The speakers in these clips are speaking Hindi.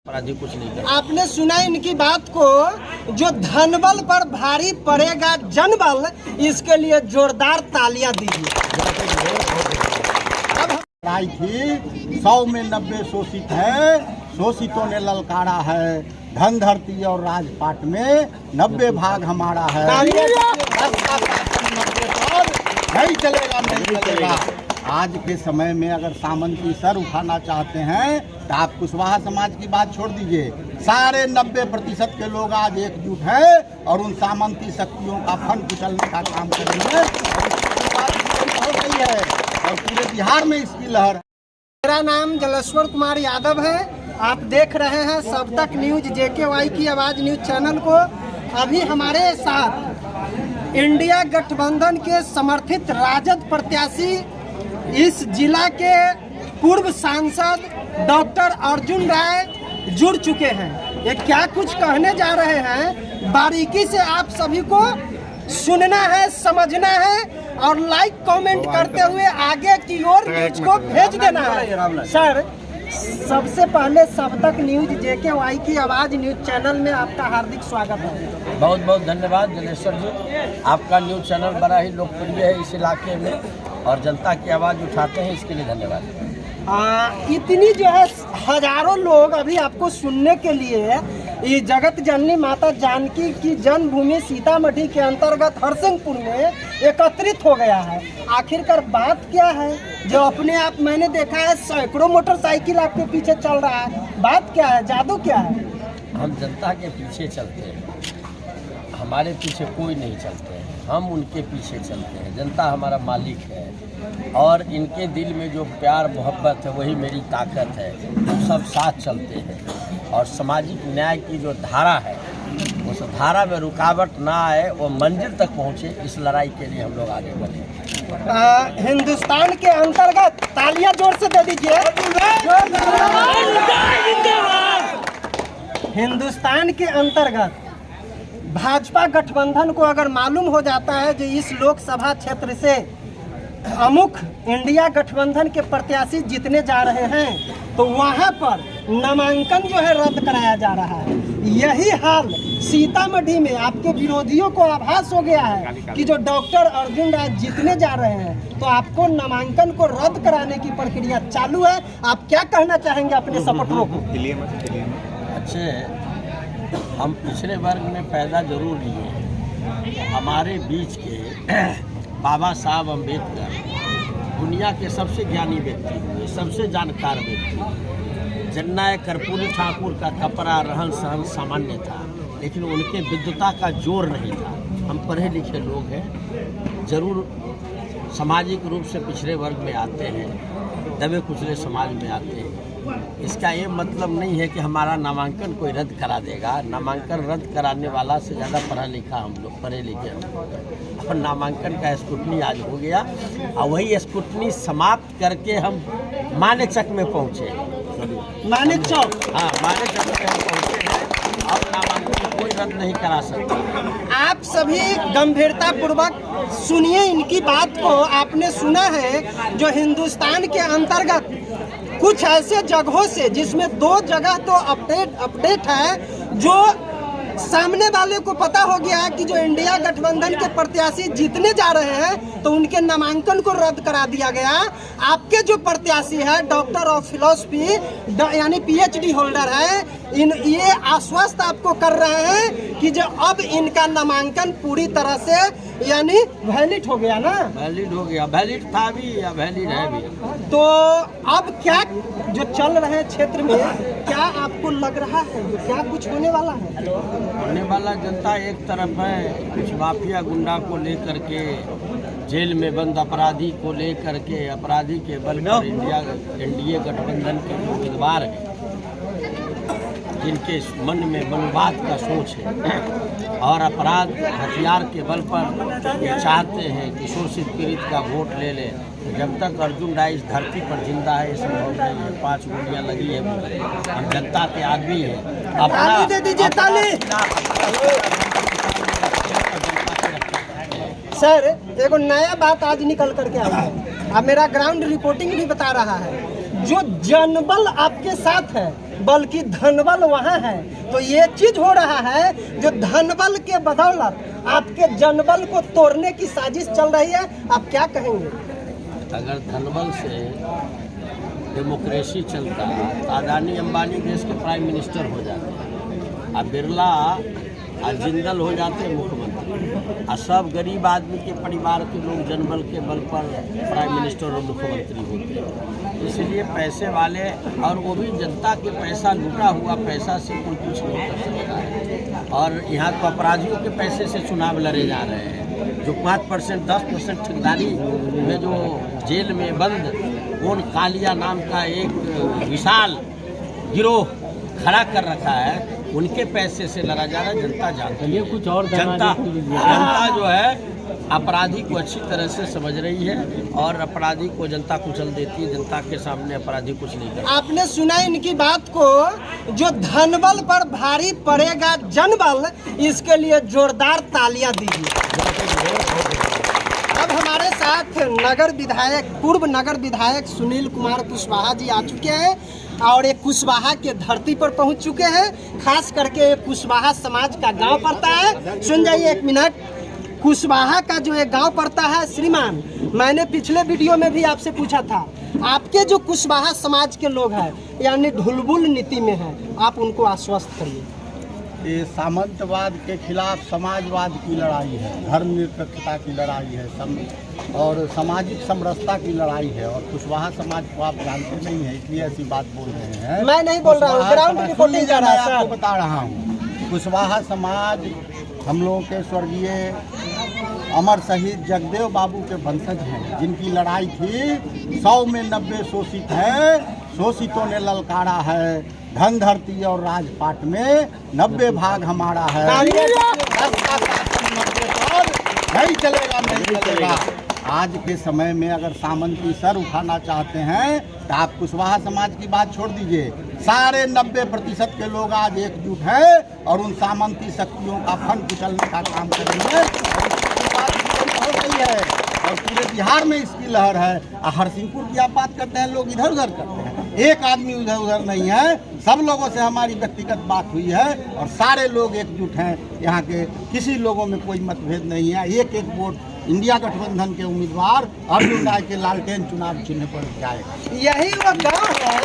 अपराधी कुछ नहीं करता। आपने सुना इनकी बात को, जो धनबल पर भारी पड़ेगा जनबल, इसके लिए जोरदार तालियां दीजिए। अब लड़ाई थी, 100 में 90 शोषित है, शोषितों ने ललकारा है, धन धरती और राजपाट में 90 भाग हमारा है। नहीं चलेगा, नहीं चलेगा। आज के समय में अगर सामंती सर उठाना चाहते हैं तो आप कुशवाहा समाज की बात छोड़ दीजिए, सारे 90% के लोग आज एकजुट हैं और उन सामंती शक्तियों का फन कुचलने का काम करेंगे। हो गई है और पूरे बिहार में इसकी लहर है। मेरा नाम जलेश्वर कुमार यादव है। आप देख रहे हैं सब तक न्यूज JKY की आवाज़ न्यूज चैनल को। अभी हमारे साथ इंडिया गठबंधन के समर्थित राजद प्रत्याशी, इस जिला के पूर्व सांसद डॉक्टर अर्जुन राय जुड़ चुके हैं। ये क्या कुछ कहने जा रहे हैं, बारीकी से आप सभी को सुनना है, समझना है और लाइक कमेंट करते हुए आगे की ओर न्यूज को भेज देना है। सर, सबसे पहले सब तक न्यूज JKY की आवाज़ न्यूज चैनल में आपका हार्दिक स्वागत है। बहुत बहुत धन्यवाद जलेश्वर जी। आपका न्यूज चैनल बड़ा ही लोकप्रिय है इस इलाके में और जनता की आवाज़ उठाते हैं, इसके लिए धन्यवाद। इतनी जो है हजारों लोग अभी आपको सुनने के लिए ये जगत जननी माता जानकी की जन्मभूमि सीतामढ़ी के अंतर्गत हरसिंहपुर में एकत्रित हो गया है। आखिरकार बात क्या है, जो अपने आप मैंने देखा है सैकड़ों मोटरसाइकिल आपके पीछे चल रहा है, बात क्या है, जादू क्या है? हम जनता के पीछे चलते हैं, हमारे पीछे कोई नहीं चलते हैं, हम उनके पीछे चलते हैं। जनता हमारा मालिक है और इनके दिल में जो प्यार मोहब्बत है वही मेरी ताकत है। हम सब साथ चलते हैं और सामाजिक न्याय की जो धारा है उस धारा में रुकावट ना आए, वो मंजिल तक पहुँचे, इस लड़ाई के लिए हम लोग आगे बढ़े। हिंदुस्तान के अंतर्गत तालियां जोर से दे दीजिए। हिंदुस्तान के अंतर्गत भाजपा गठबंधन को अगर मालूम हो जाता है जो इस लोकसभा क्षेत्र से अमुक इंडिया गठबंधन के प्रत्याशी जीतने जा रहे हैं, तो वहां पर नामांकन जो है रद्द कराया जा रहा है। यही हाल सीतामढ़ी में आपके विरोधियों को आभास हो गया है कि जो डॉक्टर अर्जुन राय जीतने जा रहे हैं, तो आपको नामांकन को रद्द कराने की प्रक्रिया चालू है। आप क्या कहना चाहेंगे अपने सपोर्टरों को? अच्छे, हम पिछड़े वर्ग में पैदा जरूर लिए हैं। हमारे बीच के बाबा साहब अम्बेडकर दुनिया के सबसे ज्ञानी व्यक्ति हुए, सबसे जानकार व्यक्ति। जननायक कर्पूरी ठाकुर का कपड़ा रहन सहन सामान्य था, लेकिन उनके विद्वता का जोर नहीं था। हम पढ़े लिखे लोग हैं, जरूर सामाजिक रूप से पिछड़े वर्ग में आते हैं, दबे कुचले समाज में आते हैं। इसका ये मतलब नहीं है कि हमारा नामांकन कोई रद्द करा देगा। नामांकन रद्द कराने वाला से ज़्यादा पढ़ा लिखा हम लोग, पढ़े लिखे हम लोग। और नामांकन का स्क्रूटनी आज हो गया और वही स्क्रूटनी समाप्त करके हम मानेचक में पहुँचे। मानेक चौक? हाँ, मानेचक में हम पहुँचे हैं। अब नामांकन कोई रद्द नहीं करा सकता। आप सभी गंभीरता पूर्वक सुनिए इनकी बात को। आपने सुना है जो हिंदुस्तान के अंतर्गत कुछ ऐसे जगहों से, जिसमें 2 जगह तो अपडेट है, जो सामने वाले को पता हो गया है कि जो इंडिया गठबंधन के प्रत्याशी जीतने जा रहे हैं, तो उनके नामांकन को रद्द करा दिया गया। आपके जो प्रत्याशी है डॉक्टर ऑफ फिलॉसफी यानी PhD होल्डर है, ये आश्वस्त आपको कर रहे हैं कि जो अब इनका नामांकन पूरी तरह से यानी वैलिड हो गया ना? वैलिड हो गया, वैलिड था भी या वैलिड है भी। तो अब क्या जो चल रहे क्षेत्र में, क्या आपको लग रहा है क्या कुछ होने वाला है? होने वाला जनता एक तरफ है, कुछ माफिया गुंडा को लेकर के, जेल में बंद अपराधी को लेकर के, अपराधी के बल पर NDA गठबंधन के उम्मीदवार हैं, जिनके मन में मनवाद का सोच है और अपराध हथियार के बल पर ये चाहते हैं कि शोषित पीड़ित का वोट ले ले। जब तक अर्जुन राय इस धरती पर जिंदा है, ये संभव नहीं है। 5 गोलियां लगी है, हम जनता के आदमी हैं। अपना दे दीजिए ताली। सर, एगो नया बात आज निकल करके आई है, अब मेरा ग्राउंड रिपोर्टिंग भी बता रहा है, जो जनबल आपके साथ है, बल्कि धनबल वहाँ है। तो ये चीज हो रहा है जो धनबल के बदौलत आपके जनबल को तोड़ने की साजिश चल रही है। आप क्या कहेंगे? अगर धनबल से डेमोक्रेसी चलता तो अदानी अंबानी देश के प्राइम मिनिस्टर हो जाते, अब बिरला और जिंदल हो जाते मुख्यमंत्री, और सब गरीब आदमी के परिवार के लोग जनबल के बल पर प्राइम मिनिस्टर और मुख्यमंत्री होते। इसलिए पैसे वाले, और वो भी जनता के पैसा, लूटा हुआ पैसा से कोई कुछ नहीं कर सकता है। और यहाँ तो अपराधियों के पैसे से चुनाव लड़े जा रहे हैं। जो 5% 10% ठेकेदारी में जो जेल में बंद कौन कालिया नाम का एक विशाल गिरोह खड़ा कर रखा है, उनके पैसे से लड़ा जा रहा है। जनता जानती है, कुछ और जनता जो है अपराधी को अच्छी तरह से समझ रही है, और अपराधी को जनता कुचल देती है। जनता के सामने अपराधी कुछ नहीं करता। आपने सुना इनकी बात को, जो धनबल पर भारी पड़ेगा जनबल, इसके लिए जोरदार तालियां दीजिए। अब हमारे साथ नगर विधायक, पूर्व नगर विधायक सुनील कुमार कुशवाहा जी आ चुके हैं, और एक कुशवाहा के धरती पर पहुंच चुके हैं। खास करके कुशवाहा समाज का गांव पड़ता है। सुन जाइए एक मिनट। कुशवाहा का जो एक गांव पड़ता है, श्रीमान, मैंने पिछले वीडियो में भी आपसे पूछा था, आपके जो कुशवाहा समाज के लोग हैं यानी ढुलबुल नीति में हैं, आप उनको आश्वस्त करिए। ये सामंतवाद के खिलाफ समाजवाद की लड़ाई है, धर्मनिरपेक्षता की लड़ाई है, और सामाजिक समरसता की लड़ाई है। और कुशवाहा समाज को आप जानते नहीं हैं, इसलिए ऐसी बात बोल रहे हैं। मैं नहीं बोल रहा हूँ, ग्राउंड रिपोर्टिंग कर रहा है। आपको बता रहा हूँ, कुशवाहा समाज हम लोगों के स्वर्गीय अमर शहीद जगदेव बाबू के वंशज हैं, जिनकी लड़ाई थी 100 में 90 शोषित है, शोषितों ने ललकारा है, धन धरती और राजपाट में 90 भाग हमारा है। नहीं चलेगा, नहीं चलेगा। आज के समय में अगर सामंती सर उठाना चाहते हैं तो आप कुशवाहा समाज की बात छोड़ दीजिए, सारे 90% के लोग आज एकजुट हैं और उन सामंती शक्तियों का फन कुचलने का काम करेंगे। हो गई है और पूरे बिहार में इसकी लहर है। हरसिंहपुर की आप बात करते हैं, लोग इधर उधर करते हैं, एक आदमी उधर उधर नहीं है। सब लोगों से हमारी व्यक्तिगत बात हुई है और सारे लोग एकजुट हैं। यहाँ के किसी लोगों में कोई मतभेद नहीं है। एक एक वोट इंडिया गठबंधन के उम्मीदवार अर्जुन राय के लालटेन चुनाव चिन्ह पर जाएगा। यही वो गांव है,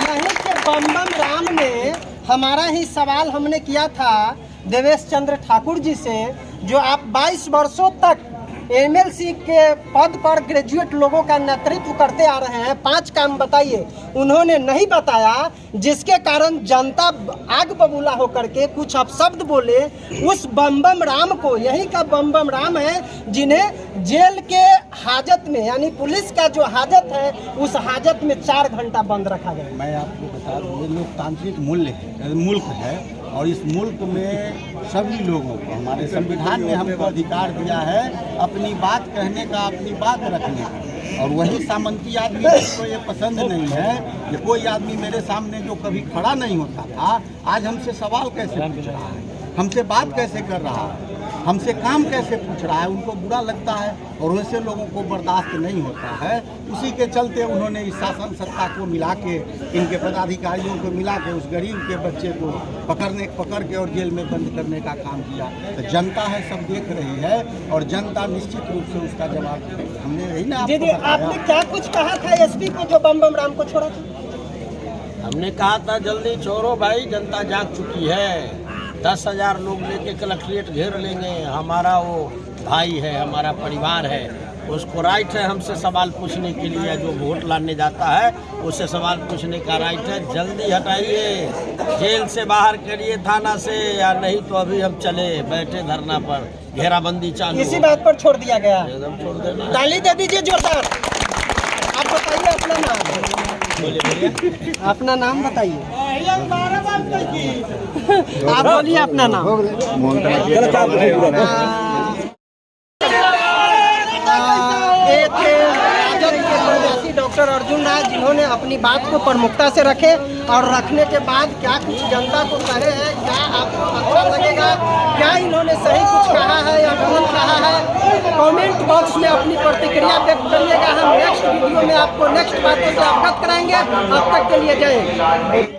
यहीं के बम राम ने हमारा ही सवाल हमने किया था देवेश चंद्र ठाकुर जी से, जो आप 22 वर्षों तक एमएलसी के पद पर ग्रेजुएट लोगों का नेतृत्व करते आ रहे हैं, 5 काम बताइए। उन्होंने नहीं बताया, जिसके कारण जनता आग बबूला होकर के कुछ अपशब्द बोले। उस बम राम को, यही का बम राम है जिन्हें जेल के हाजत में, यानी पुलिस का जो हाजत है, उस हाजत में 4 घंटा बंद रखा गया। मैं आपको बता दूं, ये लोकतांत्रिक मुल्क है और इस मुल्क में सभी लोगों को, हमारे संविधान ने हमको अधिकार दिया है अपनी बात कहने का, अपनी बात रखने का। और वही सामंती आदमी को ये पसंद नहीं है कि कोई आदमी मेरे सामने जो कभी खड़ा नहीं होता था, आज हमसे सवाल कैसे पूछ रहा है, हमसे बात कैसे कर रहा है, हमसे काम कैसे पूछ रहा है। उनको बुरा लगता है और वैसे लोगों को बर्दाश्त नहीं होता है। उसी के चलते उन्होंने इस शासन सत्ता को मिला के, इनके पदाधिकारियों को मिला के उस गरीब के बच्चे को पकड़ के और जेल में बंद करने का काम किया। तो जनता है, सब देख रही है और जनता निश्चित रूप से उसका जवाब देगी। हमने यही ना आपने क्या कुछ कहा था एसपी को जो बम राम को छोड़ा था? हमने कहा था जल्दी छोड़ो भाई, जनता जाग चुकी है। 10,000 लोग लेके कलेक्ट्रेट घेर लेंगे। हमारा वो भाई है, हमारा परिवार है, उसको राइट है हमसे सवाल पूछने के लिए। जो वोट लाने जाता है उससे सवाल पूछने का राइट है। जल्दी हटाइए, जेल से बाहर करिए थाना से, या नहीं तो अभी हम चले बैठे धरना पर, घेराबंदी चालू। इसी बात पर छोड़ दिया गया, एकदम छोड़ देना। ताली दे दीजिए जोरदार। आप बताइए अपना नाम। अपना नाम बताइए। आप बोलिए अपना नाम। ये थे राजद के प्रत्याशी डॉक्टर अर्जुन राय, जिन्होंने अपनी बात को प्रमुखता से रखे और रखने के बाद क्या कुछ जनता को कहे हैं, क्या आपको अच्छा लगेगा, क्या इन्होंने सही कुछ कहा है या गलत कहा है, कमेंट बॉक्स में अपनी प्रतिक्रिया व्यक्त करिएगा। हम नेक्स्ट वीडियो में आपको नेक्स्ट बातों से अवगत कराएंगे। अब तक के लिए जय हिंद।